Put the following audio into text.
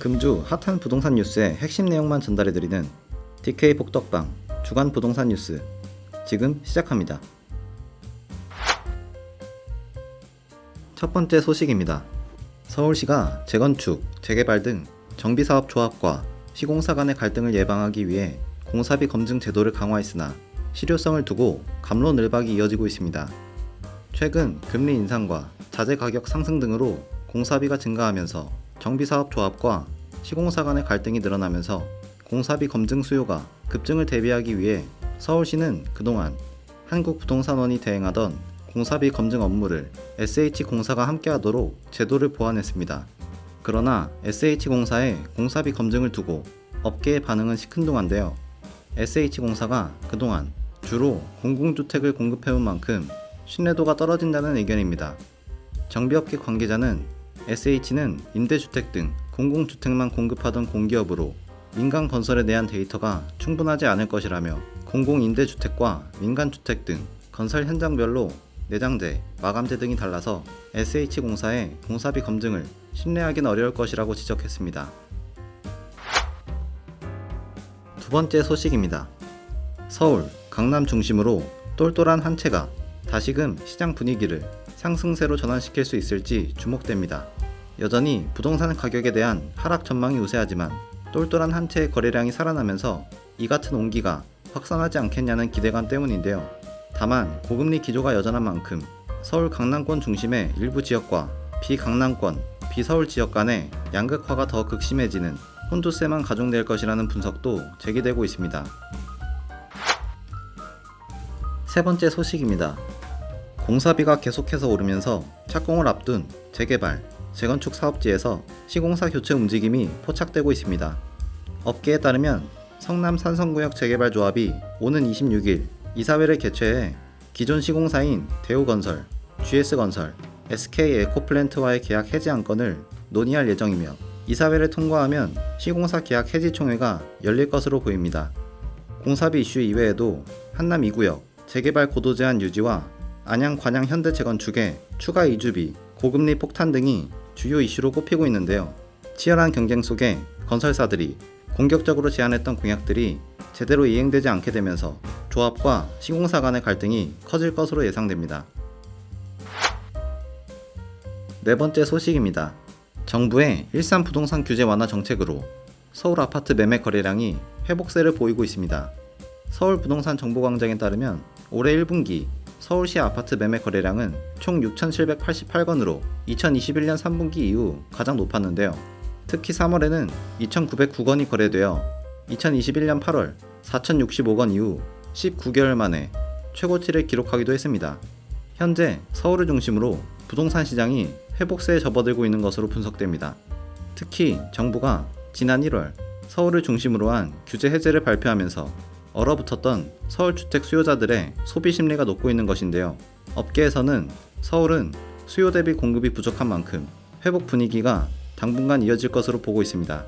금주 핫한 부동산 뉴스의 핵심 내용만 전달해드리는 DK 복덕방 주간 부동산 뉴스 지금 시작합니다. 첫 번째 소식입니다. 서울시가 재건축, 재개발 등 정비사업 조합과 시공사 간의 갈등을 예방하기 위해 공사비 검증 제도를 강화했으나 실효성을 두고 갑론을박이 이어지고 있습니다. 최근 금리 인상과 자재 가격 상승 등으로 공사비가 증가하면서 정비사업 조합과 시공사 간의 갈등이 늘어나면서 공사비 검증 수요가 급증을 대비하기 위해 서울시는 그동안 한국부동산원이 대행하던 공사비 검증 업무를 SH공사가 함께하도록 제도를 보완했습니다. 그러나 SH공사의 공사비 검증을 두고 업계의 반응은 시큰둥한데요. SH공사가 그동안 주로 공공주택을 공급해온 만큼 신뢰도가 떨어진다는 의견입니다. 정비업계 관계자는 SH는 임대주택 등 공공주택만 공급하던 공기업으로 민간 건설에 대한 데이터가 충분하지 않을 것이라며 공공임대주택과 민간주택 등 건설 현장별로 내장재, 마감재 등이 달라서 SH공사의 공사비 검증을 신뢰하기는 어려울 것이라고 지적했습니다. 두 번째 소식입니다. 서울, 강남 중심으로 똘똘한 한 채가 다시금 시장 분위기를 상승세로 전환시킬 수 있을지 주목됩니다. 여전히 부동산 가격에 대한 하락 전망이 우세하지만 똘똘한 한 채의 거래량이 살아나면서 이 같은 온기가 확산하지 않겠냐는 기대감 때문인데요. 다만 고금리 기조가 여전한 만큼 서울 강남권 중심의 일부 지역과 비강남권, 비서울 지역 간의 양극화가 더 극심해지는 혼조세만 가중될 것이라는 분석도 제기되고 있습니다. 세 번째 소식입니다. 공사비가 계속해서 오르면서 착공을 앞둔 재개발, 재건축 사업지에서 시공사 교체 움직임이 포착되고 있습니다. 업계에 따르면 성남 산성구역 재개발조합이 오는 26일 이사회를 개최해 기존 시공사인 대우건설, GS건설, SK에코플랜트와의 계약 해지 안건을 논의할 예정이며 이사회를 통과하면 시공사 계약 해지 총회가 열릴 것으로 보입니다. 공사비 이슈 이외에도 한남 2구역 재개발 고도 제한 유지와 안양 관양 현대 재건축의 추가 이주비, 고금리 폭탄 등이 주요 이슈로 꼽히고 있는데요. 치열한 경쟁 속에 건설사들이 공격적으로 제안했던 공약들이 제대로 이행되지 않게 되면서 조합과 시공사 간의 갈등이 커질 것으로 예상됩니다. 네 번째 소식입니다. 정부의 일산 부동산 규제 완화 정책으로 서울 아파트 매매 거래량이 회복세를 보이고 있습니다. 서울 부동산 정보광장에 따르면 올해 1분기 서울시 아파트 매매 거래량은 총 6,788건으로 2021년 3분기 이후 가장 높았는데요. 특히 3월에는 2,909건이 거래되어 2021년 8월 4,065건 이후 19개월 만에 최고치를 기록하기도 했습니다. 현재 서울을 중심으로 부동산 시장이 회복세에 접어들고 있는 것으로 분석됩니다. 특히 정부가 지난 1월 서울을 중심으로 한 규제 해제를 발표하면서 얼어붙었던 서울 주택 수요자들의 소비 심리가 녹고 있는 것인데요. 업계에서는 서울은 수요 대비 공급이 부족한 만큼 회복 분위기가 당분간 이어질 것으로 보고 있습니다.